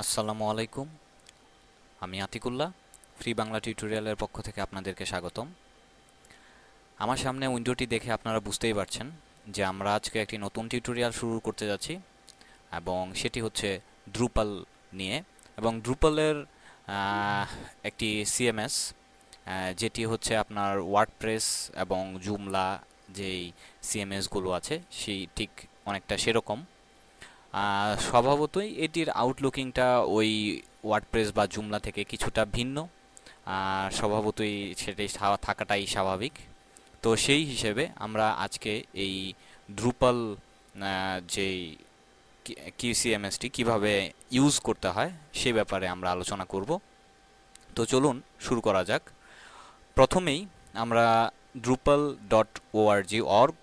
আসসালামু আলাইকুম। আমি আতিকুল্লাহ, ফ্রি বাংলা টিউটোরিয়ালের পক্ষ থেকে আপনাদেরকে স্বাগতম। আমার সামনে উইন্ডোটি দেখে আপনারা বুঝতেই পারছেন যে আমরা আজকে একটি নতুন টিউটোরিয়াল শুরু করতে যাচ্ছি, এবং সেটি হচ্ছে ড্রুপাল নিয়ে। এবং ড্রুপালের একটি সিএমএস, যেটি হচ্ছে আপনার ওয়ার্ডপ্রেস এবং জুমলা যেই সিএমএসগুলো আছে সেই ঠিক অনেকটা সেরকম। স্বভাবতই এটির আউটলুকিংটা ওই ওয়ার্ডপ্রেস বা জুমলা থেকে কিছুটা ভিন্ন, আর স্বভাবতই সেটাই থাকাটাই স্বাভাবিক। তো সেই হিসেবে আমরা আজকে এই ড্রুপাল যেই কিউসিএমএসটি কিভাবে ইউজ করতে হয় সে ব্যাপারে আমরা আলোচনা করব। তো চলুন শুরু করা যাক। প্রথমেই আমরা drupal.org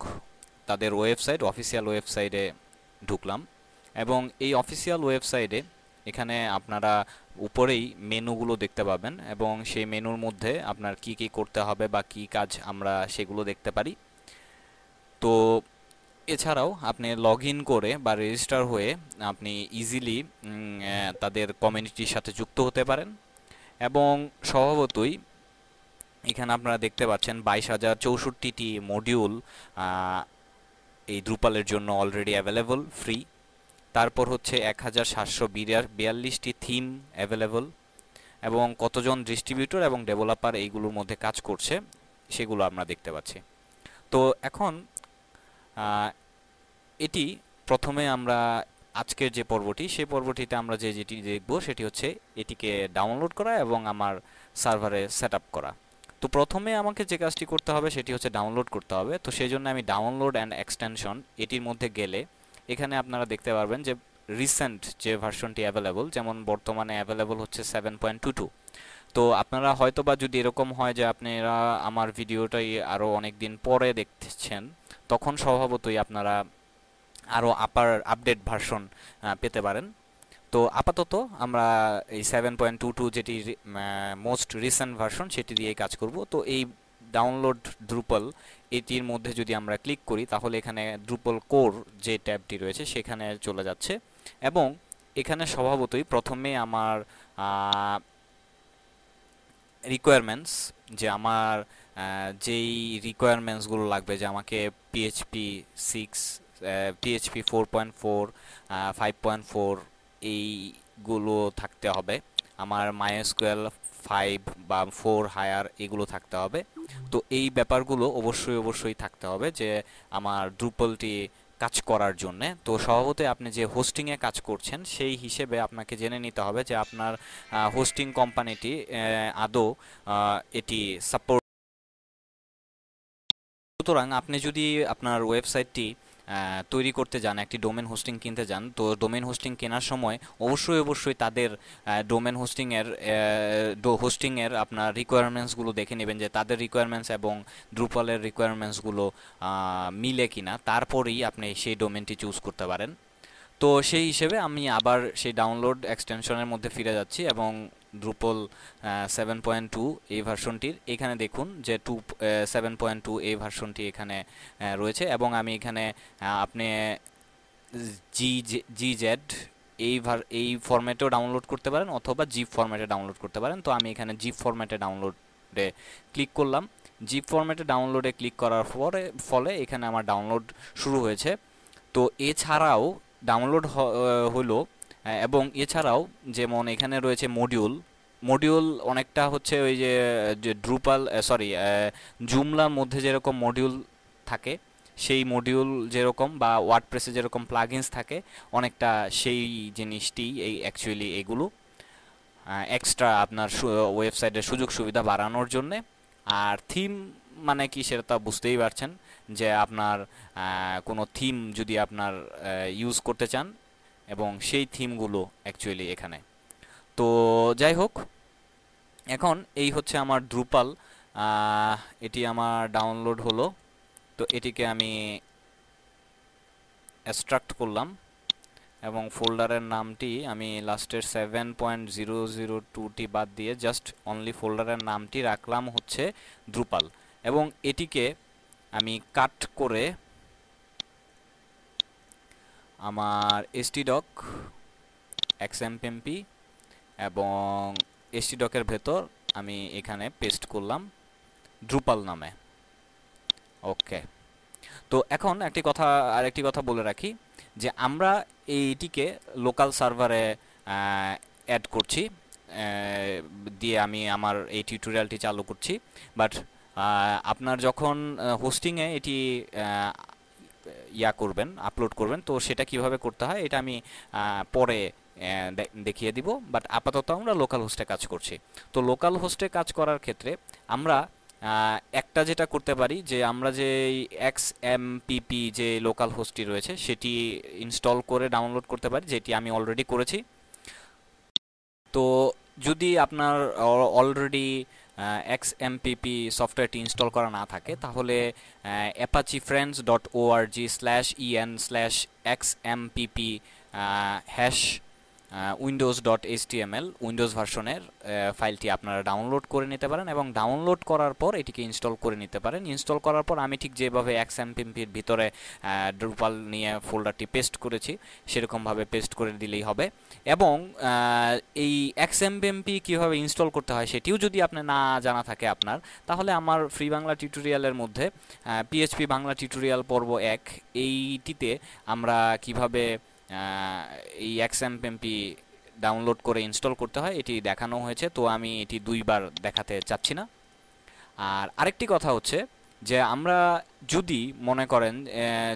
তাদের ওয়েবসাইট, অফিসিয়াল ওয়েবসাইটে ঢুকলাম। এবং এই অফিসিয়াল ওয়েবসাইটে এখানে আপনারা উপরেই মেনুগুলো দেখতে পাবেন, এবং সেই মেনুর মধ্যে আপনার কি কি করতে হবে বা কি কাজ আমরা সেগুলো দেখতে পারি। তো এছাড়াও আপনি লগ ইন করে বা রেজিস্টার হয়ে আপনি ইজিলি তাদের কমিউনিটির সাথে যুক্ত হতে পারেন। এবং স্বভাবতই এখানে আপনারা দেখতে পাচ্ছেন 22,064টি মডিউল এই দ্রুপালের জন্য অলরেডি অ্যাভেলেবল ফ্রি। তারপর হচ্ছে 1,742টি থিম অ্যাভেলেবল, এবং কতজন ডিস্ট্রিবিউটর এবং ডেভেলপার এইগুলোর মধ্যে কাজ করছে সেগুলো আমরা দেখতে পাচ্ছি। তো এখন এটি প্রথমে আমরা আজকের যে পর্বটি, সেই পর্বটিতে আমরা যেটি দেখব সেটি হচ্ছে এটিকে ডাউনলোড করা এবং আমার সার্ভারে সেট আপ করা। তো প্রথমে আমাকে যে কাজটি করতে হবে সেটি হচ্ছে ডাউনলোড করতে হবে। তো সেই জন্য আমি ডাউনলোড অ্যান্ড এক্সটেনশন এটির মধ্যে গেলে এখানে আপনারা দেখতে পারবেন যে রিসেন্ট যে ভার্সনটি অ্যাভেলেবল, যেমন বর্তমানে অ্যাভেলেবল হচ্ছে 7.22। তো আপনারা হয়তোবা যদি এরকম হয় যে আপনারা আমার ভিডিওটাই আরও অনেক দিন পরে দেখছেন, তখন স্বভাবতই আপনারা আরও আপডেট ভার্সন পেতে পারেন। তো আপাতত আমরা এই 7.22 যেটি মোস্ট রিসেন্ট ভার্সন সেটি দিয়েই কাজ করব। তো এই ডাউনলোড ড্রুপল এটির মধ্যে যদি আমরা ক্লিক করি তাহলে এখানে ড্রুপল কোর যে ট্যাবটি রয়েছে সেখানে চলে যাচ্ছে। এবং এখানে স্বভাবতই প্রথমে আমার রিকোয়ারমেন্টস, যে আমার যেই রিকোয়ারমেন্টসগুলো লাগবে, যে আমাকে পিএইচপি 6, পিএইচপি 4.4, 5.4 এইগুলো থাকতে হবে। আমার মাইএসকিউএল 5 বা 4 হায়ার এগুলো থাকতে হবে। তো এই ব্যাপারগুলো অবশ্যই অবশ্যই থাকতে হবে যে আমার ড্রুপলটি কাজ করার জন্যে। তো স্বভাবতই আপনি যে হোস্টিংয়ে কাজ করছেন সেই হিসেবে আপনাকে জেনে নিতে হবে যে আপনার হোস্টিং কোম্পানিটি আদৌ এটি সাপোর্ট। সুতরাং আপনি যদি আপনার ওয়েবসাইটটি তৈরি করতে যান, একটি ডোমেন হোস্টিং কিনতে যান, তো ডোমেন হোস্টিং কেনার সময় অবশ্যই অবশ্যই তাদের ডোমেন হোস্টিংয়ের আপনার রিকোয়ারমেন্টসগুলো দেখে নেবেন যে তাদের রিকোয়ারমেন্টস এবং ড্রুপালের রিকোয়ারমেন্টসগুলো মিলে কিনা, তারপরেই আপনি সেই ডোমেনটি চুজ করতে পারেন। তো সেই হিসেবে আমি আবার সেই ডাউনলোড এক্সটেনশনের মধ্যে ফিরে যাচ্ছি, এবং ড্রুপল 7.2 এই ভার্সনটির এখানে দেখুন যে 7.2 এই ভার্সনটি এখানে রয়েছে। এবং আমি এখানে আপনি জিজেড এই ফরম্যাটেও ডাউনলোড করতে পারেন অথবা জিপ ফরম্যাটে ডাউনলোড করতে পারেন। তো আমি এখানে জিপ ফরম্যাটে ডাউনলোডে ক্লিক করলাম। জিপ ফরম্যাটে ডাউনলোডে ক্লিক করার ফলে এখানে আমার ডাউনলোড শুরু হয়েছে। তো এছাড়াও ডাউনলোড হলো, এবং এছাড়াও যেমন এখানে রয়েছে মডিউল। মডিউল অনেকটা হচ্ছে ওই যে ড্রুপাল জুমলার মধ্যে যেরকম মডিউল থাকে, সেই মডিউল যেরকম বা ওয়ার্ডপ্রেসে যেরকম প্লাগইনস থাকে, অনেকটা সেই জিনিসটি এই অ্যাকচুয়ালি এগুলো এক্সট্রা আপনার ওয়েবসাইটের সুযোগ সুবিধা বাড়ানোর জন্যে। আর থিম মানে কি সেটা তো বুঝতেই পারছেন, যে আপনার কোনো থিম যদি আপনার ইউজ করতে চান, এবং সেই থিমগুলো অ্যাকচুয়ালি এখানে। তো যাই হোক, এখন এই হচ্ছে আমার ড্রুপাল, এটি আমার ডাউনলোড হলো। তো এটিকে আমি এক্সট্রাক্ট করলাম, এবং ফোল্ডারের নামটি আমি লাস্টের 7.002টি বাদ দিয়ে জাস্ট অনলি ফোল্ডারের নামটি রাখলাম হচ্ছে ড্রুপাল। এবং এটিকে আমি কাট করে আমার htdoc xmpmp এবং htdoc-এর ভেতর আমি এখানে পেস্ট করলাম ড্রুপাল নামে। ওকে, তো এখন আরেকটি কথা বলে রাখি যে আমরা এইটিকে লোকাল সার্ভারে অ্যাড করছি, দিয়ে আমি আমার এই টিউটোরিয়ালটি চালু করছি। বাট আপনার যখন হোস্টিংয়ে এটি আপলোড করবেন, তো সেটা কিভাবে করতে হয় এটা আমি পরে দেখিয়ে দিব। বাট আপাতত আমরা লোকাল হোস্টে কাজ করছি। তো লোকাল হোস্টে কাজ করার ক্ষেত্রে আমরা একটা যেটা করতে পারি যে আমরা যে XMPP যে লোকাল হোস্টটি রয়েছে সেটি ইনস্টল করে ডাউনলোড করতে পারি, যেটি আমি অলরেডি করেছি। তো যদি আপনার অলরেডি XMPP সফটওয়্যারটি ইনস্টল করা না থাকে তাহলে apachefriends.org/en/xmpp windows.html উইন্ডোজ ভার্সনের ফাইলটি আপনারা ডাউনলোড করে নিতে পারেন এবং ডাউনলোড করার পর এটিকে ইনস্টল করে নিতে পারেন। ইনস্টল করার পর আমি ঠিক যেভাবে XMPP-র ভিতরে ড্রুপাল নিয়ে ফোল্ডারটি পেস্ট করেছি সেরকমভাবে পেস্ট করে দিলেই হবে। এবং এই XMPP কীভাবে ইনস্টল করতে হয় সেটিও যদি আপনি না জানা থাকে আপনার, তাহলে আমার ফ্রি বাংলা টিউটোরিয়ালের মধ্যে PHP বাংলা টিউটোরিয়াল পর্ব 1 এইটিতে আমরা কিভাবে এই XMPP ডাউনলোড করে ইনস্টল করতে হয় এটি দেখানো হয়েছে, তো আমি এটি দুইবার দেখাতে চাচ্ছি না। আর আরেকটি কথা হচ্ছে যে আমরা যদি মনে করেন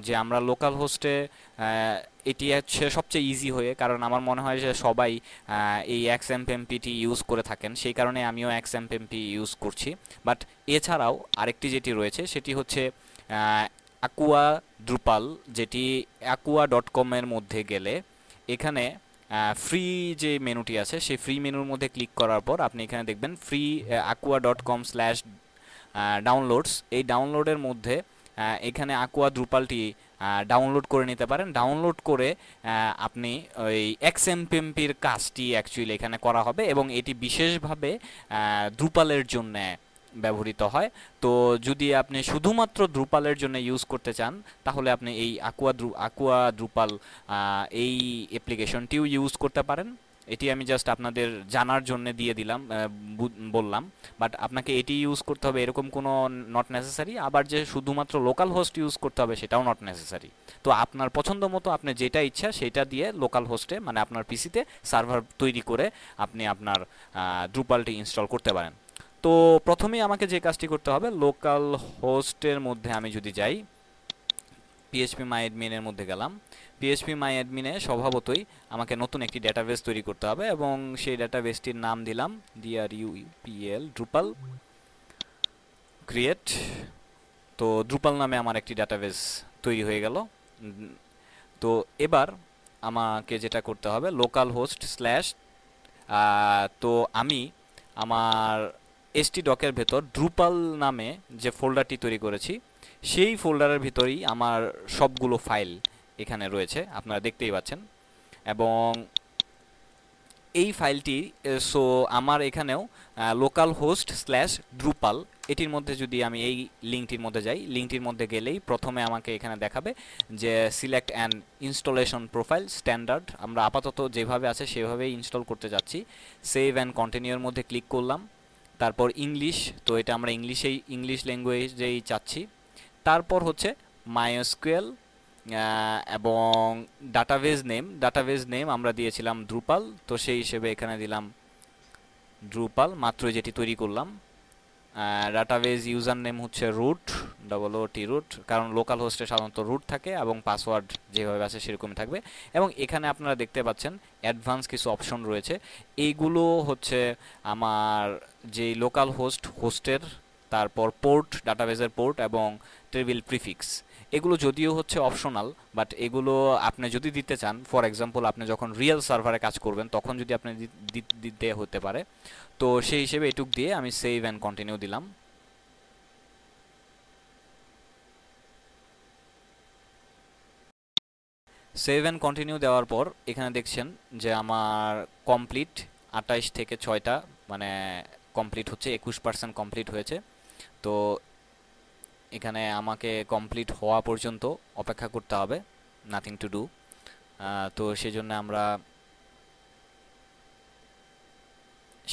যে আমরা লোকাল হোস্টে এটি হচ্ছে সবচেয়ে ইজি হয়ে, কারণ আমার মনে হয় যে সবাই এই XMPP-টি ইউজ করে থাকেন, সেই কারণে আমিও XMPP ইউজ করছি। বাট এছাড়াও আরেকটি যেটি রয়েছে সেটি হচ্ছে aqua drupal, যেটি aqua.com-এর মধ্যে গেলে এখানে ফ্রি যে মেনুটি আছে সেই ফ্রি মেনুর মধ্যে ক্লিক করার পর আপনি এখানে দেখবেন ফ্রি aqua.com/downloads। এই ডাউনলোডের মধ্যে এখানে aqua drupalটি ডাউনলোড করে নিতে পারেন। ডাউনলোড করে আপনি ওই XMPP-র কাজটি অ্যাকচুয়ালি এখানে করা হবে এবং এটি বিশেষভাবে দ্রুপালের জন্য ব্যবহৃত হয়। তো যদি আপনি শুধুমাত্র দ্রুপালের জন্য ইউজ করতে চান তাহলে আপনি এই aqua drupal এই অ্যাপ্লিকেশনটিও ইউজ করতে পারেন। এটি আমি জাস্ট আপনাদের জানার জন্য দিয়ে দিলাম, বললাম। বাট আপনাকে এটি ইউজ করতে হবে এরকম কোনো নট নেসেসারি, আবার যে শুধুমাত্র লোকাল হোস্ট ইউজ করতে হবে সেটাও নট নেসেসারি। তো আপনার পছন্দ মতো আপনি যেটা ইচ্ছা সেটা দিয়ে লোকাল হোস্টে মানে আপনার পিসিতে সার্ভার তৈরি করে আপনি আপনার দ্রুপালটি ইনস্টল করতে পারেন। তো প্রথমেই আমাকে যে কাজটি করতে হবে, লোকাল হোস্টের মধ্যে আমি যদি যাই, phpMyAdmin-এর মধ্যে গেলাম। phpMyAdmin-এ স্বভাবতই আমাকে নতুন একটি ডেটাবেস তৈরি করতে হবে এবং সেই ডেটাবেসটির নাম দিলাম drupal create। তো drupal নামে আমার একটি ডেটাবেস তৈরি হয়ে গেল। তো এবার আমাকে যেটা করতে হবে লোকাল হোস্ট স্ল্যাশ, তো আমি আমার htdoc-এর ভেতর drupal নামে যে ফোল্ডারটি তৈরি করেছি সেই ফোল্ডারের ভিতরেই আমার সবগুলো ফাইল এখানে রয়েছে, আপনারা দেখতেই পাচ্ছেন। এবং এই ফাইলটি আমার এখানেও লোকাল হোস্ট স্ল্যাশ drupal এটির মধ্যে যদি আমি এই লিঙ্কটির মধ্যে যাই, লিঙ্কটির মধ্যে গেলেই প্রথমে আমাকে এখানে দেখাবে যে select an installation profile standard. আমরা আপাতত যেভাবে আছে সেভাবেই ইনস্টল করতে যাচ্ছি। সেভ অ্যান্ড কন্টিনিউর মধ্যে ক্লিক করলাম। তারপর ইংলিশ, তো এটা আমরা ইংলিশ ল্যাঙ্গুয়েজেই চাচ্ছি। তারপর হচ্ছে MySQL এবং ডাটাবেজ নেম আমরা দিয়েছিলাম drupal, তো সেই হিসেবে এখানে দিলাম drupal মাত্র যেটি তৈরি করলাম। ডাটাবেজ ইউজার নেম হচ্ছে root, কারণ লোকাল হোস্টে সাধারণত রুট থাকে এবং পাসওয়ার্ড যেভাবে আছে সেরকমই থাকবে। এবং এখানে আপনারা দেখতে পাচ্ছেন অ্যাডভান্স কিছু অপশন রয়েছে, এইগুলো হচ্ছে আমার যে লোকাল হোস্টের, তারপর পোর্ট, ডাটাবেজের পোর্ট এবং টেবিল প্রিফিক্স। এগুলো যদিও হচ্ছে অপশনাল, বাট এগুলো আপনি যদি দিতে চান, ফর এক্সাম্পল আপনি যখন রিয়েল সার্ভারে কাজ করবেন তখন যদি আপনি দিতে হতে পারে, তো সেই হিসেবে এটুক দিয়ে আমি সেভ অ্যান্ড কন্টিনিউ দিলাম। সেভ অ্যান্ড কন্টিনিউ দেওয়ার পর এখানে দেখছেন যে আমার কমপ্লিট 28 থেকে 6টা মানে কমপ্লিট হচ্ছে, 21% কমপ্লিট হয়েছে। তো এখানে আমাকে কমপ্লিট হওয়া পর্যন্ত অপেক্ষা করতে হবে, নাথিং টু ডু। তো সেই জন্য আমরা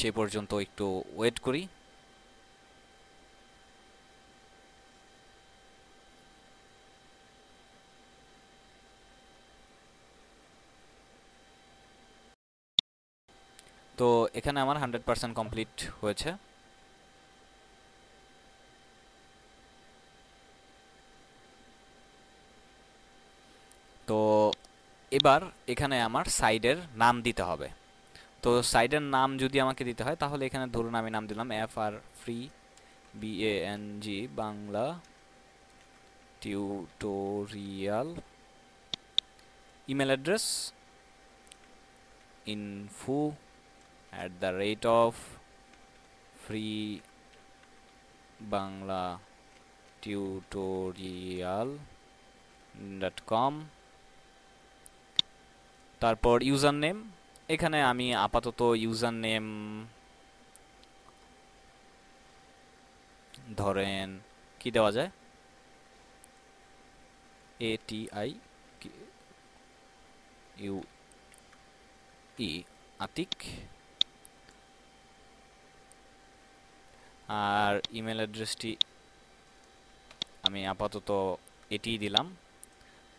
সে পর্যন্ত একটু ওয়েট করি। তো এখানে আমার 100% কমপ্লিট হয়েছে। তো এবার এখানে আমার সাইডের নাম দিতে হবে। তো সাইডের নাম যদি আমাকে দিতে হয় তাহলে এখানে ধরুন আমি নাম দিলাম FR free BANG Bangla tutorial. Email address info@the-rate-of freebangla-tutorial.com। তারপর ইউজার নেম, এখানে আমি আপাতত ইউজার নেম ধরেন কি দেওয়া যায়, ATIUE আতিক। আর ইমেল অ্যাড্রেসটি আমি আপাতত এটিই দিলাম।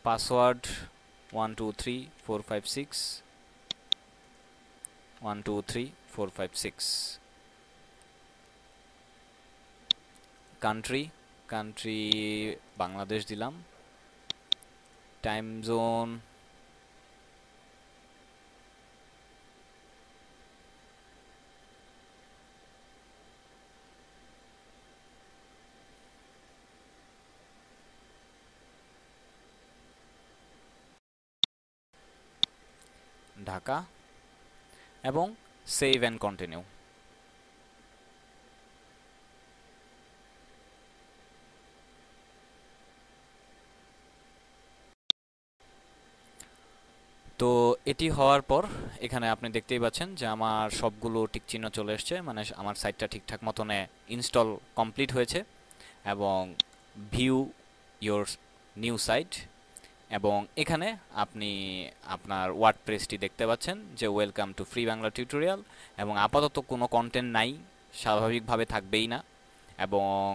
পাসওয়ার্ড 123456 123456। কান্ট্রি বাংলাদেশ দিলাম। টাইম জোন ঢাকা এবং সেভ অ্যান্ড কন্টিনিউ। তো এটি হওয়ার পর এখানে আপনি দেখতেই পাচ্ছেন যে আমার সবগুলো টিক চিহ্ন চলে এসছে, মানে আমার সাইটটা ঠিকঠাক মতনে ইনস্টল কমপ্লিট হয়েছে। এবং ভিউ ইয়োর নিউ সাইট, এবং এখানে আপনি আপনার ওয়ার্ডপ্রেসটি দেখতে পাচ্ছেন যে welcome to free Bangla tutorial, এবং আপাতত কোনো কন্টেন্ট নাই, স্বাভাবিকভাবে থাকবেই না। এবং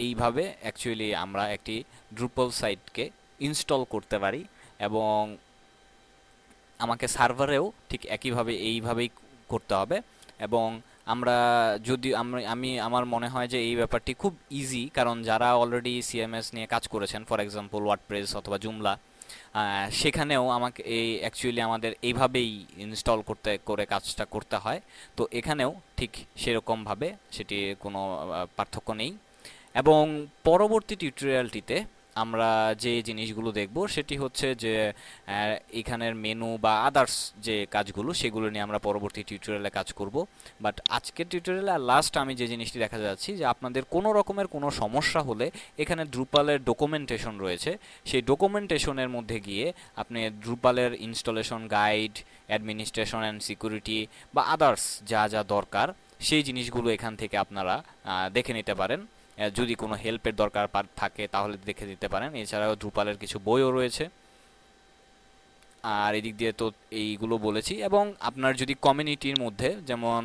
এইভাবে অ্যাকচুয়ালি আমরা একটি ড্রুপল সাইটকে ইনস্টল করতে পারি। এবং আমাকে সার্ভারেও ঠিক একইভাবে এইভাবেই করতে হবে। এবং আমরা যদি আমি আমার মনে হয় যে এই ব্যাপারটি খুব ইজি, কারণ যারা অলরেডি সিএমএস নিয়ে কাজ করেছেন, ফর এক্সাম্পল ওয়ার্ডপ্রেস অথবা জুমলা, সেখানেও আমাকে অ্যাকচুয়ালি আমাদের এইভাবেই ইনস্টল করে কাজটা করতে হয়। তো এখানেও ঠিক সেরকমভাবে সেটি কোনো পার্থক্য নেই। এবং পরবর্তী টিউটোরিয়ালটিতে আমরা যে জিনিসগুলো দেখব সেটি হচ্ছে যে এখানের মেনু বা আদার্স যে কাজগুলো সেগুলো নিয়ে আমরা পরবর্তী টিউটোরিয়ালে কাজ করব। বাট আজকের টিউটোরিয়ালে লাস্ট আমি যে জিনিসটি দেখা যাচ্ছি যে আপনাদের কোনো রকমের কোনো সমস্যা হলে এখানে ড্রুপালের ডকুমেন্টেশন রয়েছে, সেই ডকুমেন্টেশনের মধ্যে গিয়ে আপনি ড্রুপালের installation guide, administration and security বা আদার্স যা যা দরকার সেই জিনিসগুলো এখান থেকে আপনারা দেখে নিতে পারেন। যদি কোনো হেল্পের দরকার থাকে তাহলে দেখে দিতে পারেন। এছাড়াও ড্রুপালের কিছু বইও রয়েছে। আর এদিক দিয়ে তো এইগুলো বলেছি। এবং আপনার যদি কমিউনিটির মধ্যে, যেমন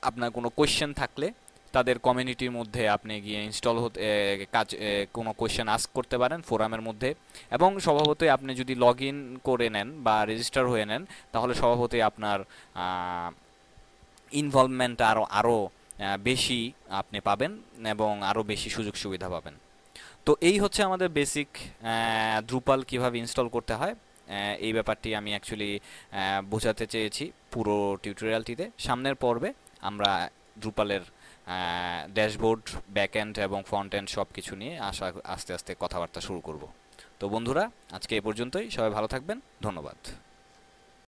আপনার কোনো কোয়েশ্চেন থাকলে তাদের কমিউনিটির মধ্যে আপনি গিয়ে ইনস্টল হতে কোনো কোয়েশ্চেন আস্ক করতে পারেন ফোরামের মধ্যে। এবং স্বভাবতই আপনি যদি লগ ইন করে নেন বা রেজিস্টার হয়ে নেন তাহলে স্বভাবতই আপনার ইনভলভমেন্ট আরও বেশি আপনি পাবেন এবং আরও বেশি সুযোগ সুবিধা পাবেন। তো এই হচ্ছে আমাদের বেসিক ড্রুপাল কিভাবে ইনস্টল করতে হয়, এই ব্যাপারটি আমি অ্যাকচুয়ালি বোঝাতে চেয়েছি পুরো টিউটোরিয়ালটিতে। সামনের পর্বে আমরা ড্রুপালের ড্যাশবোর্ড, ব্যাকএন্ড এবং ফ্রন্ট এন্ড সব কিছু নিয়ে আস্তে আস্তে কথাবার্তা শুরু করব। তো বন্ধুরা, আজকে এ পর্যন্তই। সবাই ভালো থাকবেন। ধন্যবাদ।